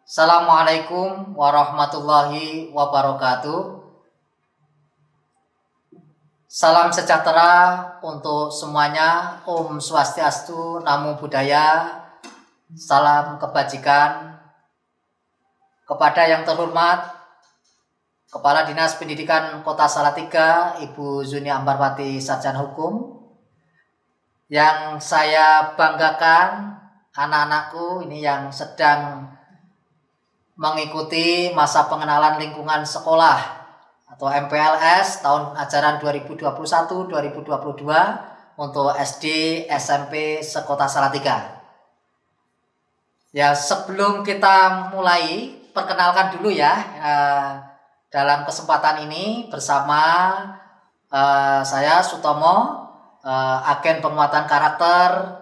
Assalamualaikum warahmatullahi wabarakatuh. Salam sejahtera untuk semuanya. Om Swastiastu, Namo Buddhaya. Salam kebajikan. Kepada yang terhormat Kepala Dinas Pendidikan Kota Salatiga, Ibu Zuni Ambarwati Sarjana Hukum. Yang saya banggakan, anak-anakku ini yang sedang mengikuti masa pengenalan lingkungan sekolah atau MPLS tahun ajaran 2021-2022 untuk SD, SMP sekota Salatiga. Ya, sebelum kita mulai, perkenalkan dulu ya, dalam kesempatan ini bersama saya Sutomo, agen penguatan karakter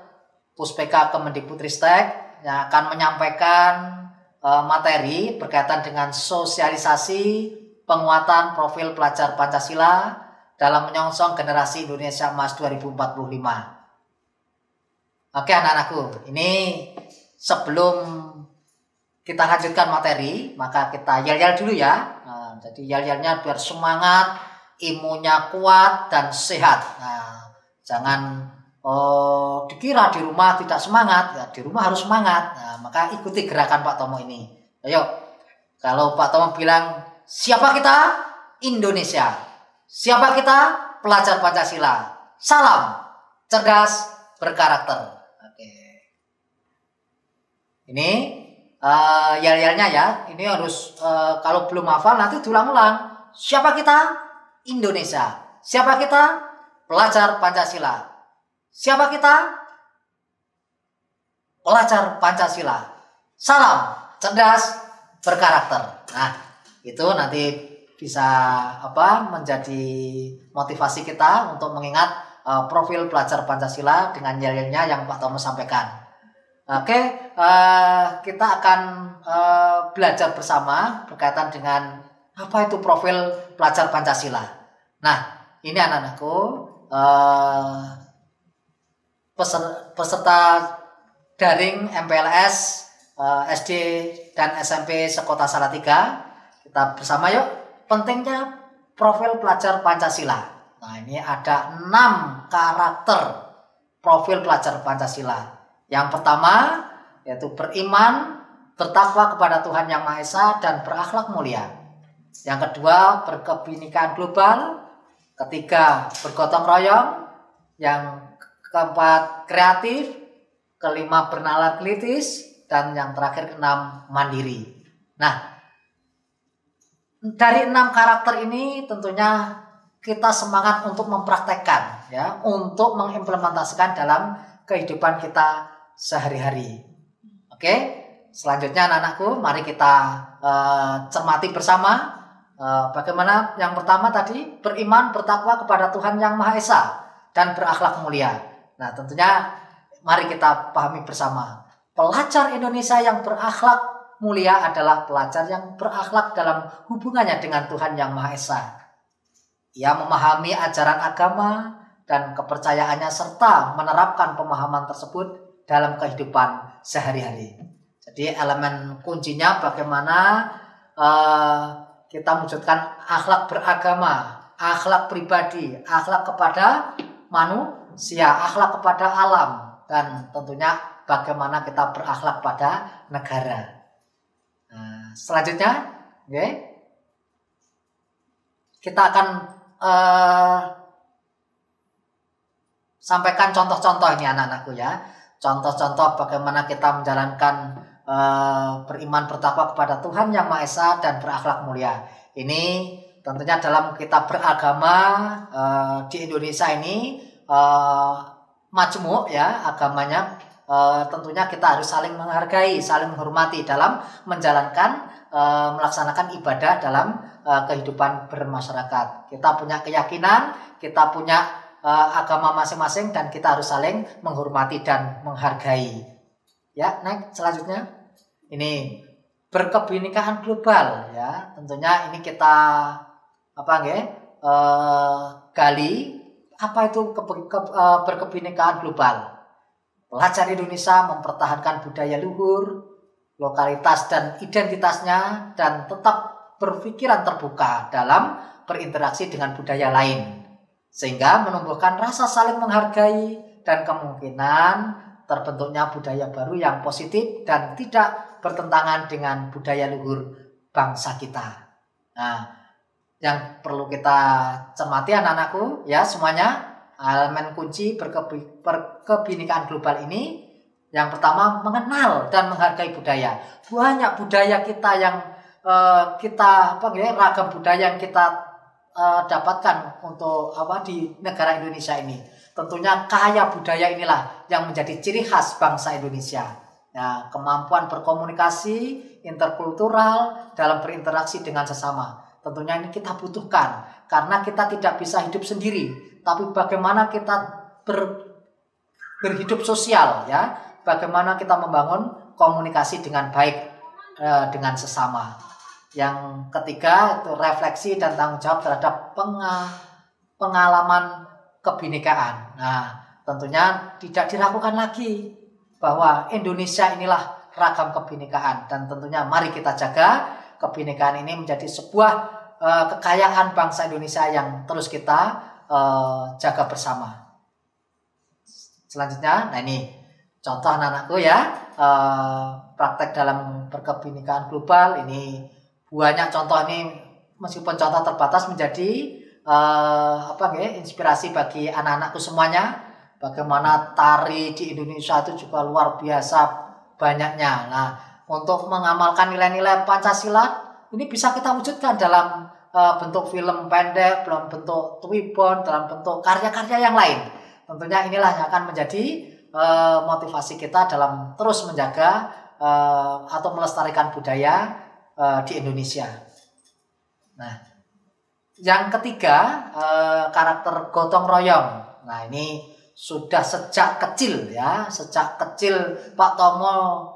Puspeka Kemendikbudristek, yang akan menyampaikan materi berkaitan dengan sosialisasi penguatan profil pelajar Pancasila dalam menyongsong generasi Indonesia Emas 2045. Oke anak-anakku, ini sebelum kita lanjutkan materi, maka kita yel-yel dulu ya. Jadi yel-yelnya biar semangat, imunnya kuat dan sehat. Jangan dikira di rumah tidak semangat, ya di rumah harus semangat. Maka ikuti gerakan Pak Tomo ini. Ayo, kalau Pak Tomo bilang siapa kita? Indonesia. Siapa kita? Pelajar Pancasila. Salam cerdas berkarakter. Oke. Ini yel-yelnya ya. Ini harus kalau belum hafal nanti diulang-ulang. Siapa kita? Indonesia. Siapa kita? Pelajar Pancasila. Siapa kita? Pelajar Pancasila. Salam cerdas berkarakter. Nah, itu nanti bisa menjadi motivasi kita untuk mengingat profil pelajar Pancasila dengan yel-yelnya yang Pak Tomo sampaikan. Oke, kita akan belajar bersama berkaitan dengan apa itu profil pelajar Pancasila. Nah, ini anak-anakku, peserta daring MPLS SD dan SMP sekota Salatiga. Kita bersama yuk, pentingnya profil pelajar Pancasila. Nah, ini ada 6 karakter profil pelajar Pancasila. Yang pertama yaitu beriman, bertakwa kepada Tuhan Yang Maha Esa dan berakhlak mulia. Yang kedua berkebinekaan global. Ketiga bergotong royong. Yang keempat kreatif, kelima bernalar kritis, dan yang terakhir keenam mandiri. Nah, dari 6 karakter ini tentunya kita semangat untuk mempraktekkan ya, untuk mengimplementasikan dalam kehidupan kita sehari-hari. Oke, selanjutnya anak-anakku, mari kita cermati bersama bagaimana yang pertama tadi, beriman bertakwa kepada Tuhan Yang Maha Esa dan berakhlak mulia. Nah, tentunya mari kita pahami bersama. Pelajar Indonesia yang berakhlak mulia adalah pelajar yang berakhlak dalam hubungannya dengan Tuhan Yang Maha Esa. Ia memahami ajaran agama dan kepercayaannya serta menerapkan pemahaman tersebut dalam kehidupan sehari-hari. Jadi elemen kuncinya bagaimana kita mewujudkan akhlak beragama, akhlak pribadi, akhlak kepada manusia, akhlak kepada alam, dan tentunya bagaimana kita berakhlak pada negara. Nah, selanjutnya, kita akan sampaikan contoh-contoh ini anak-anakku ya. Contoh-contoh bagaimana kita menjalankan beriman bertakwa kepada Tuhan Yang Maha Esa dan berakhlak mulia. Ini tentunya dalam kita beragama di Indonesia ini majmuk ya agamanya. Tentunya kita harus saling menghargai, saling menghormati dalam menjalankan, melaksanakan ibadah dalam kehidupan bermasyarakat. Kita punya keyakinan, kita punya agama masing-masing, dan kita harus saling menghormati dan menghargai. Ya, next selanjutnya. Ini berkebinekaan global ya. Tentunya ini kita gali apa itu berkebinekaan global. Pelajar Indonesia mempertahankan budaya luhur, lokalitas dan identitasnya, dan tetap berpikiran terbuka dalam berinteraksi dengan budaya lain, sehingga menumbuhkan rasa saling menghargai dan kemungkinan terbentuknya budaya baru yang positif dan tidak bertentangan dengan budaya luhur bangsa kita. Nah, yang perlu kita cermati anak-anakku ya semuanya, elemen kunci berkebinekaan global ini, yang pertama mengenal dan menghargai budaya. Banyak budaya kita yang ragam budaya yang kita dapatkan untuk di negara Indonesia ini. Tentunya kaya budaya inilah yang menjadi ciri khas bangsa Indonesia. Nah, kemampuan berkomunikasi interkultural dalam berinteraksi dengan sesama. Tentunya ini kita butuhkan karena kita tidak bisa hidup sendiri. Tapi bagaimana kita berhidup sosial ya? Bagaimana kita membangun komunikasi dengan baik dengan sesama. Yang ketiga itu refleksi dan tanggung jawab terhadap pengalaman kebinekaan. Nah, tentunya tidak diragukan lagi bahwa Indonesia inilah ragam kebinekaan, dan tentunya mari kita jaga kebinekaan ini menjadi sebuah kekayaan bangsa Indonesia yang terus kita jaga bersama. Selanjutnya, nah ini contoh anak-anakku ya, praktek dalam berkebinekaan global ini banyak contoh ini, meskipun contoh terbatas menjadi inspirasi bagi anak-anakku semuanya. Bagaimana tari di Indonesia itu juga luar biasa banyaknya. Nah, untuk mengamalkan nilai-nilai Pancasila ini bisa kita wujudkan dalam bentuk film pendek, dalam bentuk twibbon, dalam bentuk karya-karya yang lain. Tentunya inilah yang akan menjadi motivasi kita dalam terus menjaga atau melestarikan budaya di Indonesia. Nah, yang ketiga, karakter gotong royong. Nah, ini sudah sejak kecil ya, sejak kecil Pak Tomo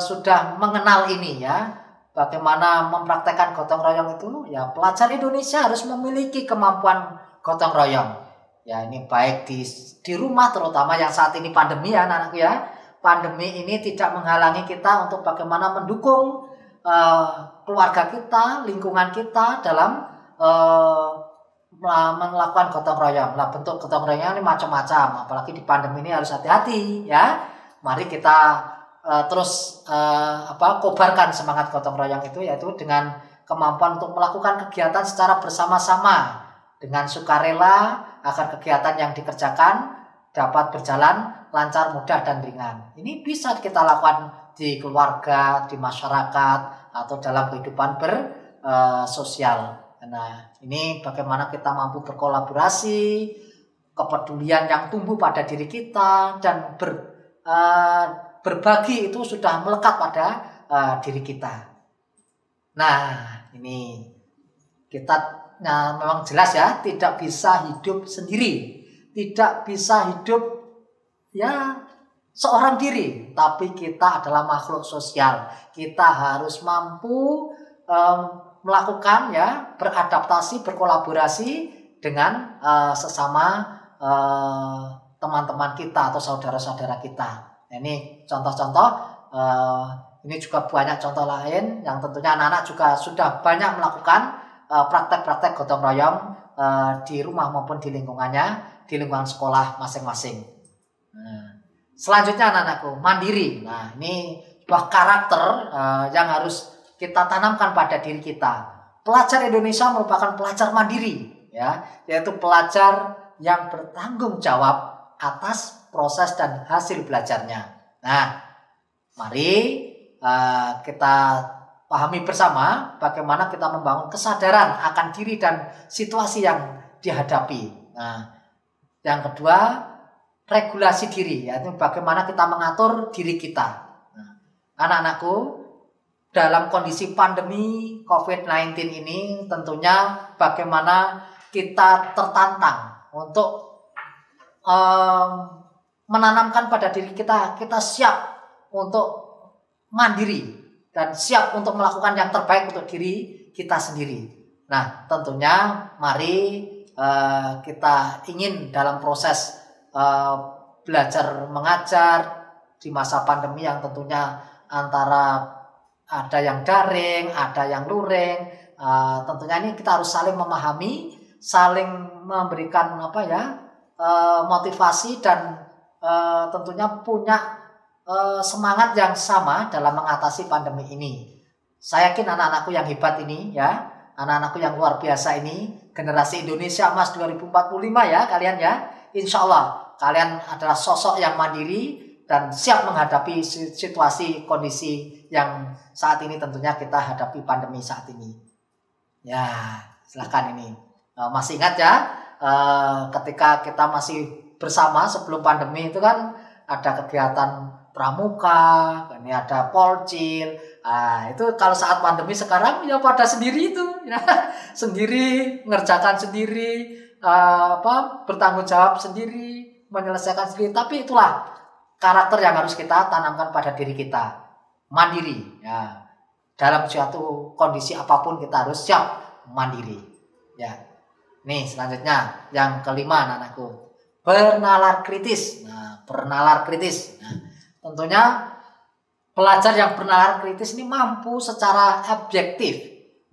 sudah mengenal ini ya. Bagaimana mempraktekkan gotong royong itu? Ya, pelajar Indonesia harus memiliki kemampuan gotong royong. Ya, ini baik di rumah, terutama yang saat ini pandemi ya anak-anakku ya. Pandemi ini tidak menghalangi kita untuk bagaimana mendukung keluarga kita, lingkungan kita dalam melakukan gotong royong. Lah, bentuk gotong royong ini macam-macam, apalagi di pandemi ini harus hati-hati ya. Mari kita terus kobarkan semangat gotong royong itu, yaitu dengan kemampuan untuk melakukan kegiatan secara bersama-sama dengan sukarela agar kegiatan yang dikerjakan dapat berjalan lancar, mudah dan ringan. Ini bisa kita lakukan di keluarga, di masyarakat, atau dalam kehidupan bersosial. Nah, ini bagaimana kita mampu berkolaborasi, kepedulian yang tumbuh pada diri kita, dan berbagi itu sudah melekat pada diri kita. Nah, ini kita memang jelas ya, tidak bisa hidup sendiri, tidak bisa hidup ya seorang diri, tapi kita adalah makhluk sosial. Kita harus mampu melakukan ya, beradaptasi, berkolaborasi dengan sesama teman-teman kita atau saudara-saudara kita. Nah, ini contoh-contoh, ini juga banyak contoh lain yang tentunya anak-anak juga sudah banyak melakukan praktek-praktek gotong royong di rumah maupun di lingkungannya, di lingkungan sekolah masing-masing. Nah, selanjutnya anak-anakku, mandiri. Nah, ini sebuah karakter yang harus kita tanamkan pada diri kita. Pelajar Indonesia merupakan pelajar mandiri, ya, yaitu pelajar yang bertanggung jawab atas proses dan hasil belajarnya. Nah, mari kita pahami bersama bagaimana kita membangun kesadaran akan diri dan situasi yang dihadapi. Nah, yang kedua, regulasi diri, yaitu bagaimana kita mengatur diri kita. Nah, anak-anakku, dalam kondisi pandemi COVID-19 ini tentunya bagaimana kita tertantang untuk menanamkan pada diri kita, kita siap untuk mandiri dan siap untuk melakukan yang terbaik untuk diri kita sendiri. Nah, tentunya mari kita ingin dalam proses belajar mengajar di masa pandemi yang tentunya antara ada yang daring, ada yang luring. Tentunya ini kita harus saling memahami, saling memberikan motivasi dan tentunya punya semangat yang sama dalam mengatasi pandemi ini. Saya yakin anak-anakku yang hebat ini ya, anak-anakku yang luar biasa ini, generasi Indonesia Emas 2045 ya kalian ya. Insya Allah kalian adalah sosok yang mandiri dan siap menghadapi situasi kondisi yang saat ini tentunya kita hadapi pandemi saat ini. Ya, silahkan ini. Masih ingat ya, ketika kita masih bersama sebelum pandemi itu kan ada kegiatan pramuka, ini ada polcil. Itu kalau saat pandemi sekarang ya pada sendiri itu ya. Sendiri ngerjakan sendiri, bertanggung jawab sendiri, menyelesaikan sendiri. Tapi itulah karakter yang harus kita tanamkan pada diri kita, mandiri ya. Dalam suatu kondisi apapun kita harus siap mandiri ya. Nih selanjutnya yang kelima anak-anakku, bernalar kritis. Bernalar kritis. Tentunya pelajar yang bernalar kritis ini mampu secara objektif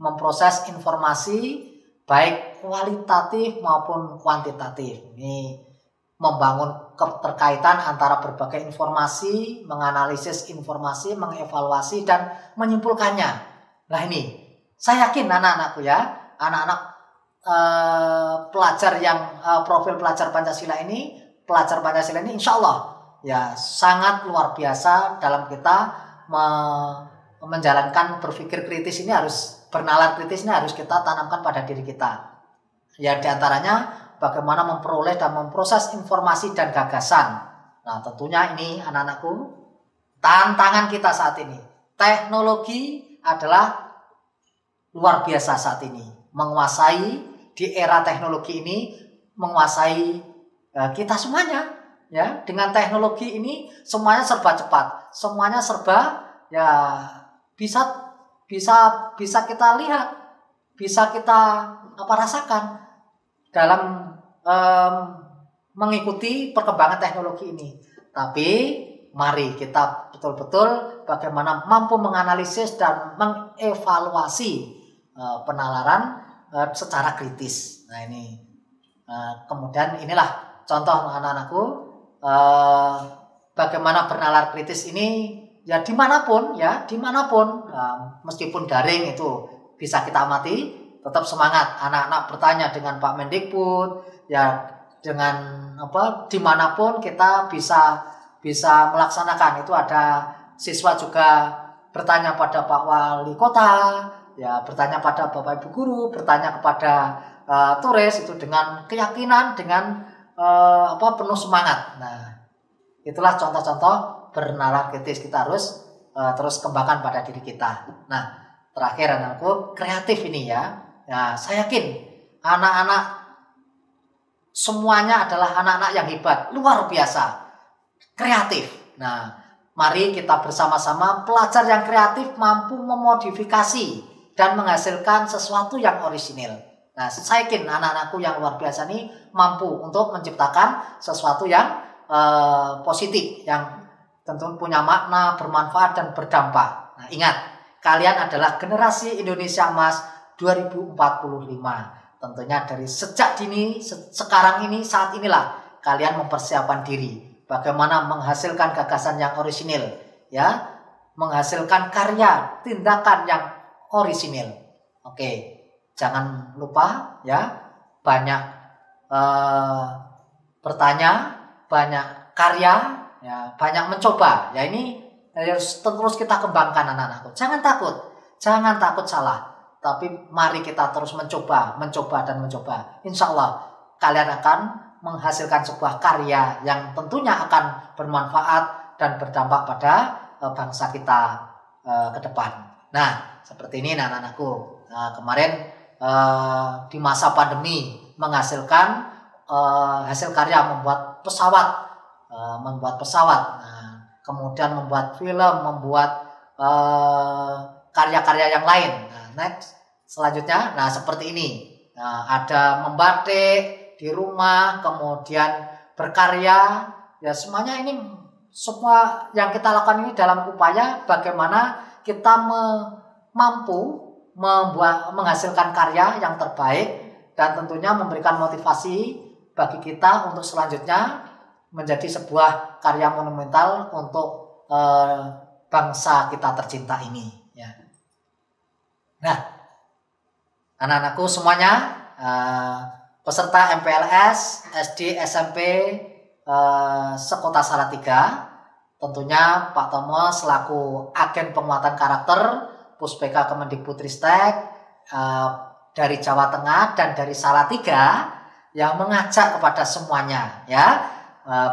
memproses informasi baik kualitatif maupun kuantitatif. Ini membangun keterkaitan antara berbagai informasi, menganalisis informasi, mengevaluasi dan menyimpulkannya. Nah ini, saya yakin anak-anakku ya, anak-anak pelajar yang profil pelajar Pancasila ini insya Allah ya sangat luar biasa dalam kita menjalankan berpikir kritis ini, harus bernalar kritis ini harus kita tanamkan pada diri kita. Ya diantaranya bagaimana memperoleh dan memproses informasi dan gagasan. Nah tentunya ini anak-anakku tantangan kita saat ini. Teknologi adalah luar biasa saat ini. Menguasai di era teknologi ini, menguasai kita semuanya. Ya, dengan teknologi ini semuanya serba cepat, semuanya serba ya bisa kita lihat, bisa kita rasakan dalam mengikuti perkembangan teknologi ini. Tapi mari kita betul-betul bagaimana mampu menganalisis dan mengevaluasi penalaran secara kritis. Nah ini kemudian inilah contoh anak-anakku. Bagaimana bernalar kritis ini ya dimanapun meskipun daring itu bisa kita amati, tetap semangat anak-anak bertanya dengan Pak Mendikbud ya, dengan dimanapun kita bisa melaksanakan itu. Ada siswa juga bertanya pada Pak Wali Kota ya, bertanya pada Bapak Ibu Guru, bertanya kepada turis itu dengan keyakinan, dengan penuh semangat. Nah, itulah contoh-contoh bernalar kritis kita harus terus kembangkan pada diri kita. Nah, terakhir anakku, kreatif ini ya. Nah, saya yakin anak-anak semuanya adalah anak-anak yang hebat, luar biasa, kreatif. Nah, mari kita bersama-sama pelajar yang kreatif mampu memodifikasi dan menghasilkan sesuatu yang orisinil. Nah, saya yakin anak-anakku yang luar biasa ini mampu untuk menciptakan sesuatu yang positif, yang tentu punya makna, bermanfaat dan berdampak. Nah, ingat, kalian adalah generasi Indonesia Emas 2045. Tentunya dari sejak dini, sekarang ini, saat inilah kalian mempersiapkan diri bagaimana menghasilkan gagasan yang orisinil, ya, menghasilkan karya, tindakan yang orisinil. Oke. Jangan lupa ya, banyak bertanya, banyak karya, ya, banyak mencoba. Ya ini harus terus kita kembangkan anak-anakku. Jangan takut salah. Tapi mari kita terus mencoba dan mencoba. Insya Allah kalian akan menghasilkan sebuah karya yang tentunya akan bermanfaat dan berdampak pada bangsa kita ke depan. Nah, seperti ini anak-anakku. Nah, kemarin di masa pandemi menghasilkan hasil karya membuat pesawat, nah, kemudian membuat film, membuat karya-karya yang lain. Nah, next selanjutnya, nah seperti ini. Nah, ada membatik di rumah, kemudian berkarya, ya semuanya ini semua yang kita lakukan ini dalam upaya bagaimana kita mampu menghasilkan karya yang terbaik dan tentunya memberikan motivasi bagi kita untuk selanjutnya menjadi sebuah karya monumental untuk bangsa kita tercinta ini. Ya. Nah, anak-anakku semuanya, peserta MPLS SD SMP Sekota Salatiga, tentunya Pak Tomo selaku agen penguatan karakter Puspeka Kemendikbudristek dari Jawa Tengah dan dari Salatiga yang mengajak kepada semuanya ya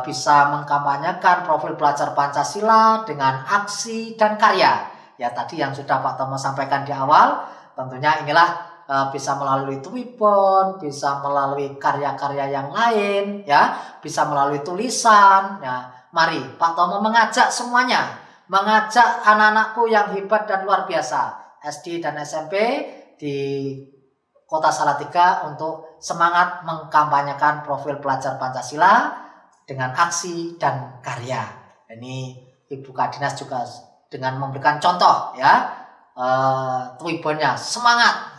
bisa mengkampanyekan profil pelajar Pancasila dengan aksi dan karya. Ya tadi yang sudah Pak Tomo sampaikan di awal, tentunya inilah bisa melalui Twibbon, bisa melalui karya-karya yang lain, ya, bisa melalui tulisan. Ya, mari Pak Tomo mengajak semuanya, mengajak anak-anakku yang hebat dan luar biasa SD dan SMP di Kota Salatiga untuk semangat mengkampanyekan profil pelajar Pancasila dengan aksi dan karya. Ini Ibu Kadinas juga dengan memberikan contoh ya, Twibbonnya semangat.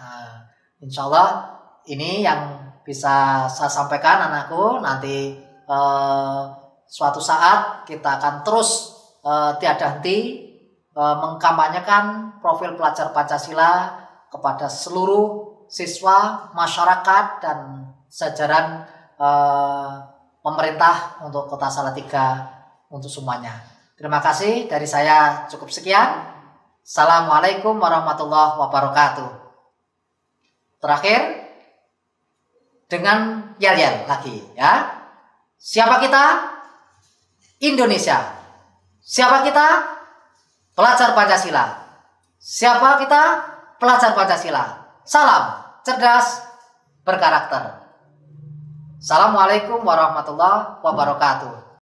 Insya Allah ini yang bisa saya sampaikan anakku. Nanti suatu saat kita akan terus tiada henti mengkampanyekan profil pelajar Pancasila kepada seluruh siswa, masyarakat, dan jajaran pemerintah untuk Kota Salatiga untuk semuanya. Terima kasih, dari saya cukup sekian. Assalamualaikum warahmatullahi wabarakatuh. Terakhir dengan yel-yel lagi ya. Siapa kita? Indonesia. Siapa kita? Pelajar Pancasila. Siapa kita? Pelajar Pancasila. Salam cerdas berkarakter. Assalamualaikum warahmatullahi wabarakatuh.